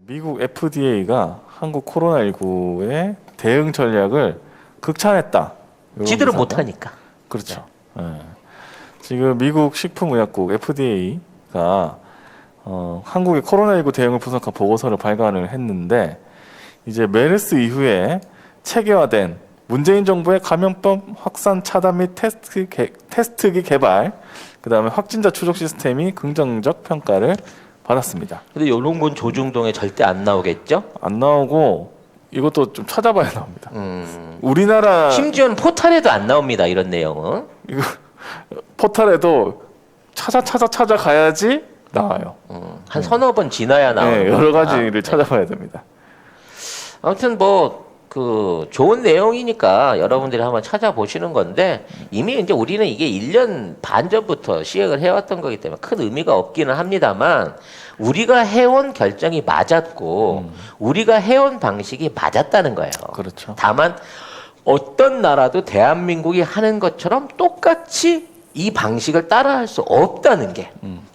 미국 FDA가 한국 코로나19의 대응 전략을 극찬했다. 이런 지들은 기사가. 못하니까. 그렇죠. 예. 지금 미국 식품의약국 FDA가 한국의 코로나19 대응을 분석한 보고서를 발간을 했는데 이제 메르스 이후에 체계화된 문재인 정부의 감염병 확산 차단 및 테스트기 개발, 그다음에 확진자 추적 시스템이 긍정적 평가를 받았습니다. 근데 이런 건 조중동에 절대 안 나오겠죠? 안 나오고 이것도 좀 찾아봐야 나옵니다. 우리나라 심지어는 포탈에도 안 나옵니다. 이런 내용은. 이거 포털에도 찾아가야지 나와요. 한 서너 번 지나야 나오는 네, 여러 겁니다. 가지를 찾아봐야 됩니다. 아무튼 뭐 그 좋은 내용이니까 여러분들이 한번 찾아보시는 건데 이미 이제 우리는 이게 1년 반 전부터 시행을 해왔던 거기 때문에 큰 의미가 없기는 합니다만 우리가 해온 결정이 맞았고 우리가 해온 방식이 맞았다는 거예요. 그렇죠. 다만 어떤 나라도 대한민국이 하는 것처럼 똑같이 이 방식을 따라할 수 없다는 게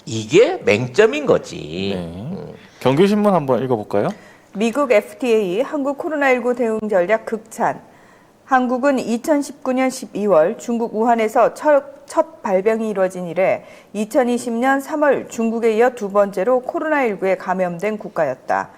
이게 맹점인 거지. 네. 경기신문 한번 읽어볼까요? 미국 FDA 한국 코로나19 대응 전략 극찬. 한국은 2019년 12월 중국 우한에서 첫 발병이 이루어진 이래 2020년 3월 중국에 이어 두 번째로 코로나19에 감염된 국가였다.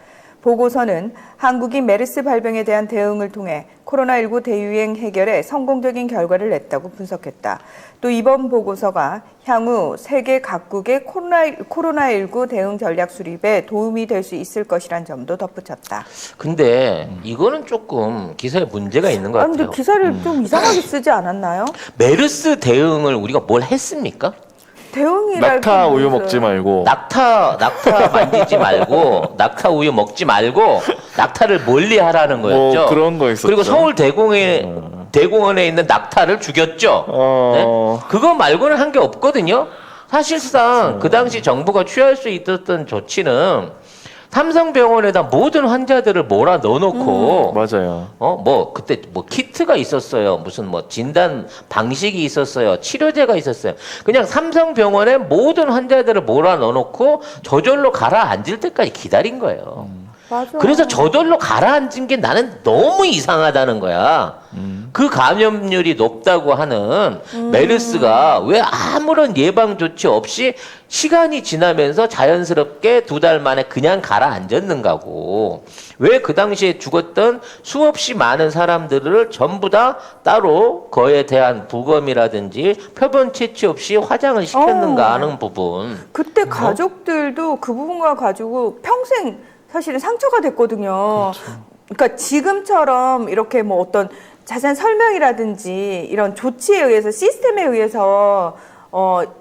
보고서는 한국이 메르스 발병에 대한 대응을 통해 코로나19 대유행 해결에 성공적인 결과를 냈다고 분석했다. 또 이번 보고서가 향후 세계 각국의 코로나19 대응 전략 수립에 도움이 될 수 있을 것이란 점도 덧붙였다. 근데 이거는 조금 기사에 문제가 있는 것 같아요. 근데 기사를 좀 이상하게 쓰지 않았나요? 메르스 대응을 우리가 뭘 했습니까? 대응이랄 낙타 게 우유 무슨- 먹지 말고 낙타 만지지 말고 낙타 우유 먹지 말고 낙타를 멀리 하라는 거였죠. 뭐 그런 거 있었죠. 그리고 서울 대공원에 있는 낙타를 죽였죠. 네? 그거 말고는 한 게 없거든요. 사실상 그 당시 정부가 취할 수 있었던 조치는 삼성병원에다 모든 환자들을 몰아 넣어놓고 맞아요. 뭐 그때 뭐 키트가 있었어요. 무슨 뭐 진단 방식이 있었어요. 치료제가 있었어요. 그냥 삼성병원에 모든 환자들을 몰아 넣어놓고 저절로 가라앉을 때까지 기다린 거예요. 맞아. 그래서 저절로 가라앉은 게 나는 너무 이상하다는 거야. 그 감염률이 높다고 하는 메르스가 왜 아무런 예방 조치 없이 시간이 지나면서 자연스럽게 두 달 만에 그냥 가라앉았는가고. 왜 그 당시에 죽었던 수없이 많은 사람들을 전부 다 따로 그에 대한 부검이라든지 표본 채취 없이 화장을 시켰는가 하는 부분. 그때 가족들도 그 부분과 가지고 평생 사실은 상처가 됐거든요. 그러니까 지금처럼 이렇게 뭐 어떤 자세한 설명이라든지 이런 조치에 의해서 시스템에 의해서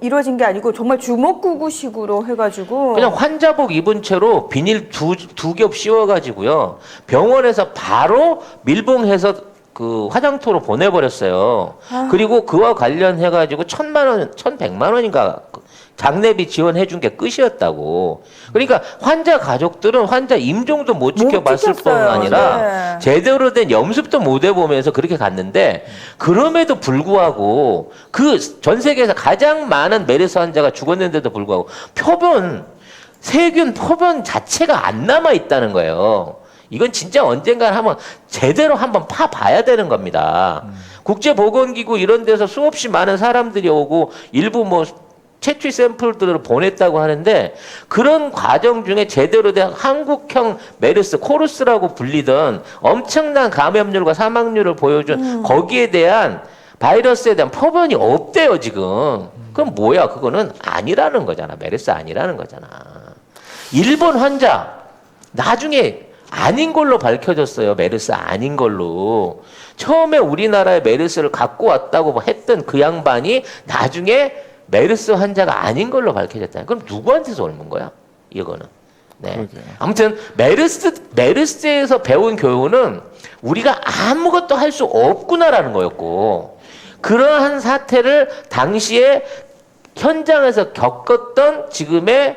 이루어진 게 아니고 정말 주먹구구식으로 해가지고 그냥 환자복 입은 채로 비닐 두 겹 씌워가지고요. 병원에서 바로 밀봉해서 그 화장터로 보내버렸어요. 그리고 그와 관련해가지고 1,000만 원, 1,100만 원인가 장례비 지원해준 게 끝이었다고. 그러니까 환자 가족들은 환자 임종도 못 지켜봤을 뿐 지켰어요. 아니라 네. 제대로 된 염습도 못 해보면서 그렇게 갔는데 그럼에도 불구하고 그 전 세계에서 가장 많은 메르스 환자가 죽었는데도 불구하고 세균 표본 자체가 안 남아 있다는 거예요. 이건 진짜 언젠가 제대로 한번 파봐야 되는 겁니다. 국제보건기구 이런 데서 수없이 많은 사람들이 오고 일부 뭐 채취 샘플들을 보냈다고 하는데 그런 과정 중에 제대로 된 한국형 메르스 코르스라고 불리던 엄청난 감염률과 사망률을 보여준 거기에 대한 바이러스에 대한 표본이 없대요 지금. 그럼 뭐야? 그거는 아니라는 거잖아. 메르스 아니라는 거잖아. 일본 환자 나중에 아닌 걸로 밝혀졌어요. 메르스 아닌 걸로. 처음에 우리나라에 메르스를 갖고 왔다고 했던 그 양반이 나중에 메르스 환자가 아닌 걸로 밝혀졌다. 그럼 누구한테서 옮은 거야? 이거는. 네. 그러게요. 아무튼 메르스에서 배운 교훈은 우리가 아무것도 할 수 없구나라는 거였고 그러한 사태를 당시에 현장에서 겪었던 지금의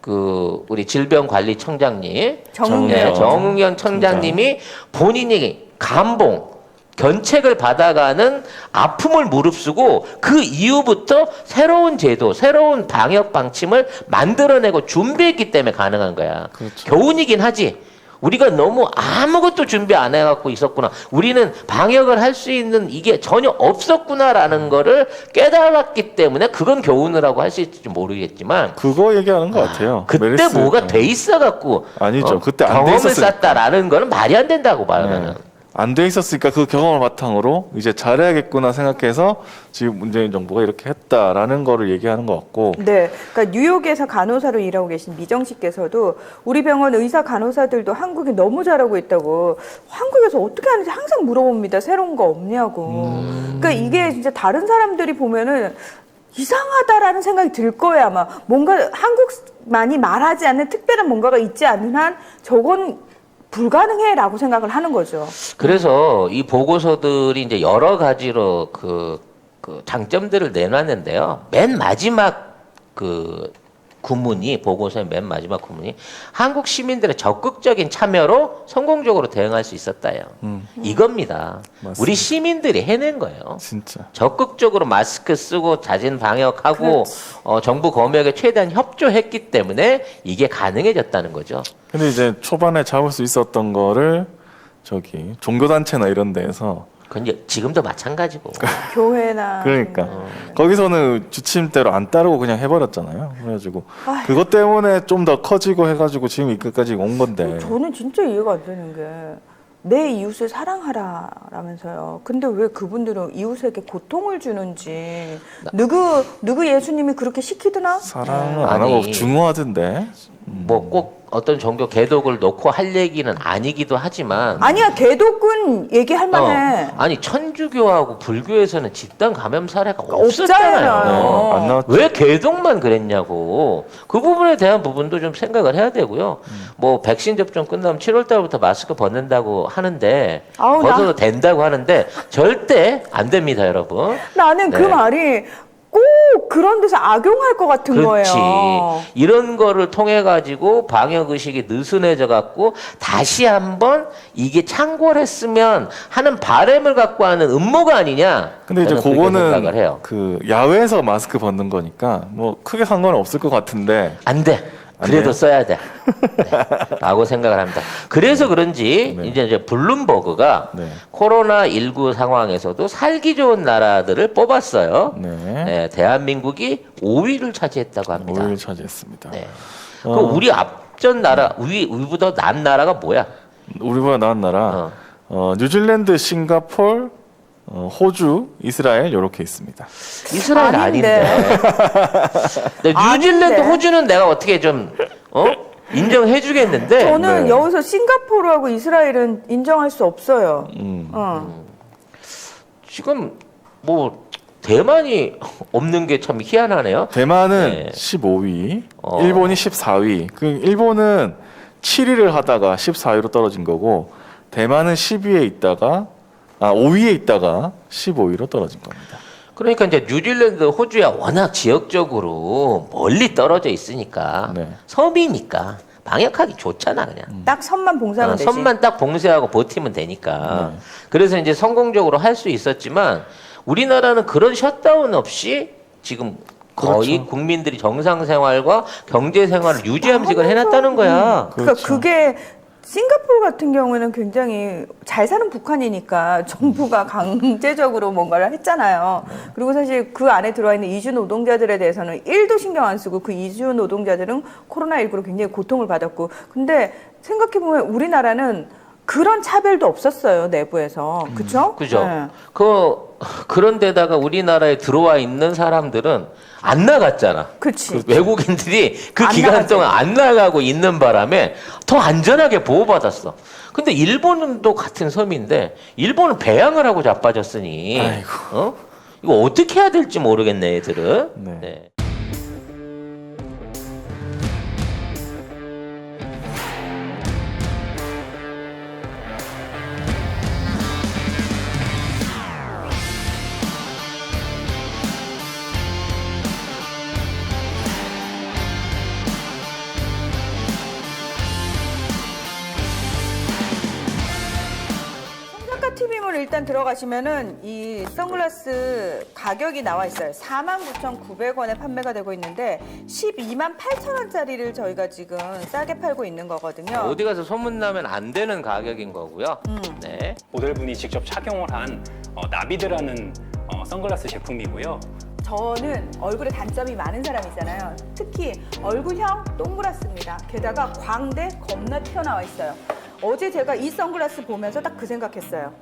그 우리 질병관리청장님 정은경. 네, 정은경 청장님이 본인이 감봉 견책을 받아가는 아픔을 무릅쓰고 그 이후부터 새로운 제도, 새로운 방역 방침을 만들어내고 준비했기 때문에 가능한 거야. 그렇죠. 교훈이긴 하지. 우리가 너무 아무것도 준비 안 해갖고 있었구나. 우리는 방역을 할 수 있는 이게 전혀 없었구나라는 거를 깨달았기 때문에 그건 교훈이라고 할 수 있을지 모르겠지만 그거 얘기하는 것 같아요. 그때 메르스. 뭐가 돼 있어갖고 아니죠. 그때 안 돼 경험을 있었으니까. 쌓다라는 거는 말이 안 된다고 봐요. 나는. 안 돼 있었으니까 그 경험을 바탕으로 이제 잘해야겠구나 생각해서 지금 문재인 정부가 이렇게 했다라는 거를 얘기하는 것 같고. 네, 그러니까 뉴욕에서 간호사로 일하고 계신 미정 씨께서도 우리 병원 의사 간호사들도 한국이 너무 잘하고 있다고 한국에서 어떻게 하는지 항상 물어봅니다. 새로운 거 없냐고. 그러니까 이게 진짜 다른 사람들이 보면은 이상하다라는 생각이 들 거예요. 아마 뭔가 한국만이 말하지 않는 특별한 뭔가가 있지 않는 한 저건 불가능해라고 생각을 하는 거죠. 그래서 이 보고서들이 이제 여러 가지로 그 장점들을 내놨는데요. 맨 마지막 그 구문이 보고서의 맨 마지막 구문이 한국 시민들의 적극적인 참여로 성공적으로 대응할 수 있었다요. 이겁니다. 맞습니다. 우리 시민들이 해낸 거예요. 진짜. 적극적으로 마스크 쓰고 자진 방역하고 정부 검역에 최대한 협조했기 때문에 이게 가능해졌다는 거죠. 근데 이제 초반에 잡을 수 있었던 거를 저기 종교단체나 이런 데에서 그건 이제 지금도 마찬가지고. 교회나 그러니까 거기서는 주침대로 안 따르고 그냥 해버렸잖아요. 그래가지고 아휴. 그것 때문에 좀 더 커지고 해가지고 지금 이끝까지 온 건데. 저는 진짜 이해가 안 되는 게 내 이웃을 사랑하라라면서요. 근데 왜 그분들은 이웃에게 고통을 주는지 누구 예수님이 그렇게 시키드나? 사랑을 안 아니. 하고 중요하던데. 뭐 꼭 어떤 종교 개독을 놓고 할 얘기는 아니기도 하지만 아니야, 개독은 얘기할 만해. 아니 천주교하고 불교에서는 집단 감염 사례가 없잖아요. 없었잖아요. 안 나왔죠. 왜 개독만 그랬냐고. 그 부분에 대한 부분도 좀 생각을 해야 되고요. 뭐 백신 접종 끝나면 7월 달부터 마스크 벗는다고 하는데 아우, 벗어도 된다고 하는데 절대 안 됩니다, 여러분. 나는 그 네. 말이 꼭 그런 데서 악용할 것 같은 그렇지. 거예요. 이런 거를 통해 가지고 방역 의식이 느슨해져 갖고 다시 한번 이게 창궐했으면 하는 바람을 갖고 하는 음모가 아니냐. 근데 이제 저는 그렇게 생각을 그거는 해요. 그 야외에서 마스크 벗는 거니까 뭐 크게 상관은 없을 것 같은데. 안 돼. 안 그래도 돼요? 써야 돼. 네. 라고 생각을 합니다. 그래서 그런지 네. 이제 블룸버그가 네. 코로나19 상황에서도 살기 좋은 나라들을 뽑았어요. 네. 네, 대한민국이 5위를 차지했다고 합니다. 5위를 차지했습니다. 네. 그 우리 앞전 나라, 우리보다 난 나라가 뭐야? 우리보다 나은 나라. 뉴질랜드, 싱가폴, 호주, 이스라엘 이렇게 있습니다. 이스라엘 아닌데. 아닌데. 네, 뉴질랜드, 아닌데. 호주는 내가 어떻게 좀 인정해 주겠는데. 저는 네. 여기서 싱가포르하고 이스라엘은 인정할 수 없어요. 지금 뭐 대만이 없는 게 참 희한하네요. 대만은 네. 15위, 일본이 14위. 그 일본은 7위를 하다가 14위로 떨어진 거고 대만은 10위에 있다가 5위에 있다가 15위로 떨어진 겁니다. 그러니까 이제 뉴질랜드, 호주야 워낙 지역적으로 멀리 떨어져 있으니까 네. 섬이니까 방역하기 좋잖아 그냥. 딱 선만 봉사하면 되지. 선만 딱 봉쇄하고 버티면 되니까. 그래서 이제 성공적으로 할 수 있었지만 우리나라는 그런 셧다운 없이 지금 거의 그렇죠. 국민들이 정상 생활과 경제 생활을 유지함식을 해놨다는 거야. 그러니까 그렇죠. 그게 싱가포르 같은 경우는 굉장히 잘 사는 북한이니까 정부가 강제적으로 뭔가를 했잖아요. 그리고 사실 그 안에 들어와 있는 이주 노동자들에 대해서는 1도 신경 안 쓰고 그 이주 노동자들은 코로나19로 굉장히 고통을 받았고. 근데 생각해보면 우리나라는 그런 차별도 없었어요, 내부에서. 그쵸? 그죠? 네. 그런 데다가 우리나라에 들어와 있는 사람들은 안 나갔잖아. 그치. 외국인들이 그 안 기간 나갔지. 동안 안 나가고 있는 바람에 더 안전하게 보호받았어. 근데 일본은 또 같은 섬인데 일본은 배양을 하고 자빠졌으니 아이고. 이거 어떻게 해야 될지 모르겠네, 애들은. 네. 네. TV만 쇼핑몰 일단 들어가시면은 이 선글라스 가격이 나와 있어요. 49,900원에 판매가 되고 있는데 128,000원짜리를 저희가 지금 싸게 팔고 있는 거거든요. 어디 가서 소문나면 안 되는 가격인 거고요. 네. 모델분이 직접 착용을 한 나비드라는 선글라스 제품이고요. 저는 얼굴에 단점이 많은 사람이잖아요. 특히 얼굴형 동그랗습니다. 게다가 광대 겁나 튀어나와 있어요. 어제 제가 이 선글라스 보면서 딱 그 생각했어요.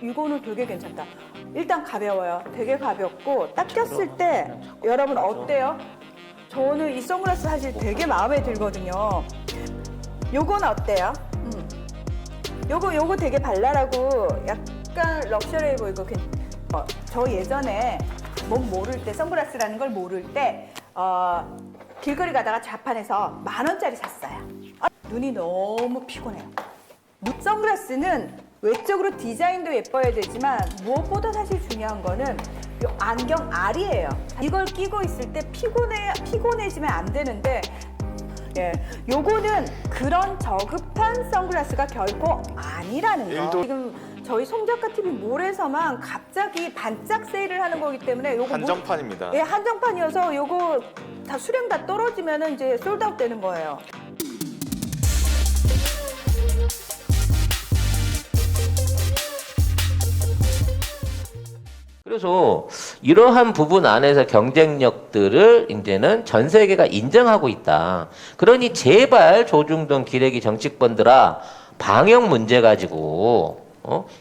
이거는 되게 괜찮다. 일단 가벼워요. 되게 가볍고 딱 꼈을 때 여러분 어때요? 저는 이 선글라스 사실 되게 마음에 들거든요. 요건 어때요? 요거 되게 발랄하고 약간 럭셔리해 보이고 저 예전에 몸 모를 때 선글라스라는 걸 모를 때 길거리 가다가 자판에서 10,000원짜리 샀어요. 눈이 너무 피곤해요. 선글라스는 외적으로 디자인도 예뻐야 되지만 무엇보다 사실 중요한 거는 요 안경 알이에요. 이걸 끼고 있을 때 피곤해지면 안 되는데 예, 요거는 그런 저급한 선글라스가 결코 아니라는 거. 지금 저희 송작가 TV 몰에서만 갑자기 반짝 세일을 하는 거기 때문에 요거 한정판입니다. 예, 한정판이어서 요거 다 수량 다 떨어지면은 이제 솔드아웃 되는 거예요. 그래서 이러한 부분 안에서 경쟁력들을 이제는 전 세계가 인정하고 있다. 그러니 제발 조중동 기레기 정치권들아 방역 문제 가지고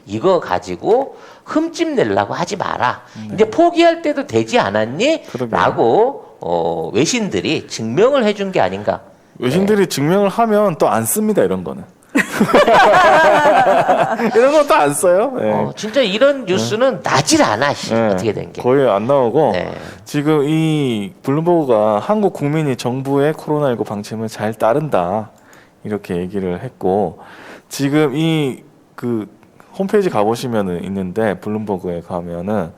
이거 가지고 흠집 내려고 하지 마라. 이제 포기할 때도 되지 않았니? 그러게요. 라고 외신들이 증명을 해준 게 아닌가. 외신들이 증명을 하면 또 안 씁니다, 이런 거는. 이런 건 또 안 써요. 네. 진짜 이런 뉴스는 나질 않아. 네. 어떻게 된 게. 거의 안 나오고 네. 지금 이 블룸버그가 한국 국민이 정부의 코로나19 방침을 잘 따른다 이렇게 얘기를 했고 지금 이 그 홈페이지 가보시면은 있는데 블룸버그에 가면은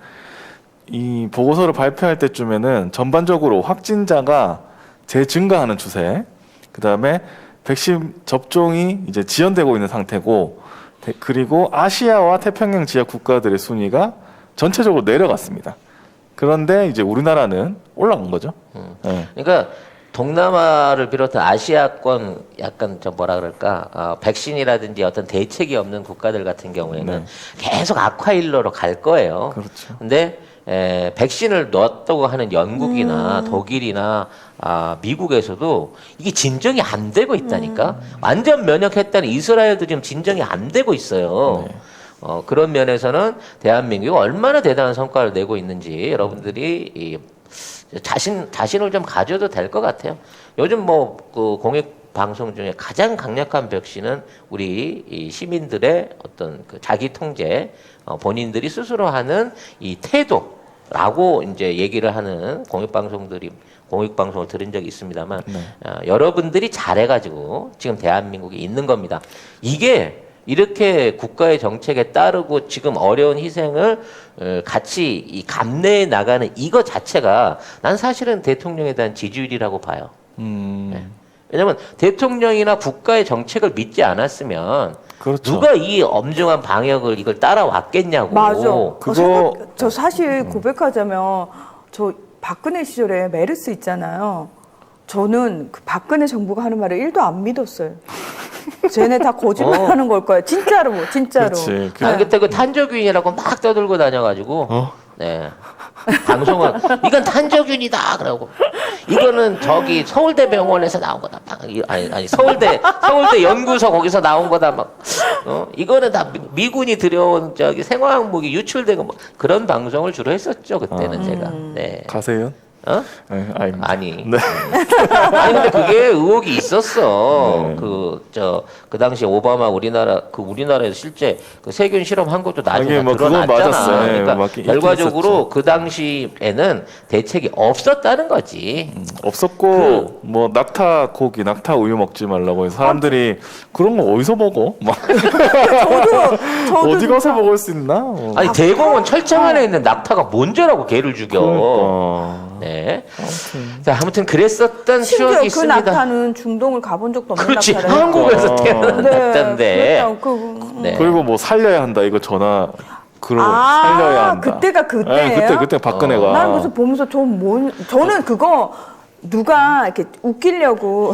이 보고서를 발표할 때쯤에는 전반적으로 확진자가 재증가하는 추세, 그 다음에 백신 접종이 이제 지연되고 있는 상태고, 그리고 아시아와 태평양 지역 국가들의 순위가 전체적으로 내려갔습니다. 그런데 이제 우리나라는 올라간 거죠. 네. 그러니까 동남아를 비롯한 아시아권 약간 좀 뭐라 그럴까 백신이라든지 어떤 대책이 없는 국가들 같은 경우에는 네. 계속 악화일로로 갈 거예요. 그렇죠. 근데 백신을 넣었다고 하는 영국이나 독일이나 미국에서도 이게 진정이 안 되고 있다니까. 완전 면역했다는 이스라엘도 지금 진정이 안 되고 있어요. 네. 그런 면에서는 대한민국이 얼마나 대단한 성과를 내고 있는지 여러분들이 자신을 좀 가져도 될 것 같아요. 요즘 그 공익 방송 중에 가장 강력한 백신은 우리 이 시민들의 어떤 그 자기 통제, 본인들이 스스로 하는 이 태도라고 이제 얘기를 하는 공익 방송을 들은 적이 있습니다만, 여러분들이 잘해가지고 지금 대한민국이 있는 겁니다. 이게 이렇게 국가의 정책에 따르고 지금 어려운 희생을 같이 이 감내해 나가는 이거 자체가 난 사실은 대통령에 대한 지지율이라고 봐요. 네. 왜냐면 대통령이나 국가의 정책을 믿지 않았으면 그렇죠. 누가 이 엄중한 방역을 이걸 따라왔겠냐고. 맞아. 그거 저 사실 고백하자면 저 박근혜 시절에 메르스 있잖아요. 저는 그 박근혜 정부가 하는 말을 1도 안 믿었어요. 쟤네 다 거짓말하는 걸 거야. 진짜로, 진짜로. 그렇지. 아니 그때 그 탄저균이라고 막 떠들고 다녀가지고 네 방송은 이건 탄저균이다 그러고 이거는 저기 서울대 병원에서 나온 거다 아니 서울대 연구소 거기서 나온 거다 막 이거는 다 미군이 들여온 저기 생화학목이 유출된 거 뭐 그런 방송을 주로 했었죠 그때는 제가 네 가세요? 네, 아닙니다. 아니. 네. 아니 근데 그게 의혹이 있었어. 네. 그 당시 오바마 우리나라에서 실제 그 세균 실험한 것도 나중에 뭐 그건 드러났잖아. 맞았어요. 네, 그러니까 막 있긴 결과적으로 있었죠. 그 당시에는 대책이 없었다는 거지. 없었고 뭐 낙타 고기, 낙타 우유 먹지 말라고 해서 사람들이 그런 거 어디서 먹어? 막 저도 어디 가서 먹을 수 있나? 아니 대공원 철창 안에 있는 낙타가 뭔죄라고 개를 죽여. 그러니까. 네. 자, 아무튼 그랬었던 심지어 추억이 그 있습니다. 낙타는 중동을 가본 적도 없는 그렇지. 낙타래요. 한국에서 태어난 낙타인데. 네. 그리고 뭐 살려야 한다 이거 전화 그러고 살려야 한다. 그때가 그때예요? 네, 그때 박근혜가. 난 그래서 보면서 저는 그거 누가 이렇게 웃기려고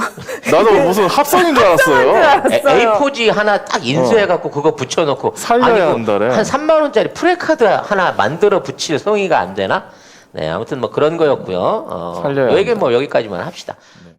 나도 무슨 합성인 줄 알았어요. 알았어요. A4지 하나 딱 인수해갖고 그거 붙여놓고 살려야 한다래. 한 3만 원짜리 프레카드 하나 만들어 붙일 성의가 안 되나? 네, 아무튼 뭐 그런 거였고요. 살려야 얘기 뭐 여기까지만 합시다.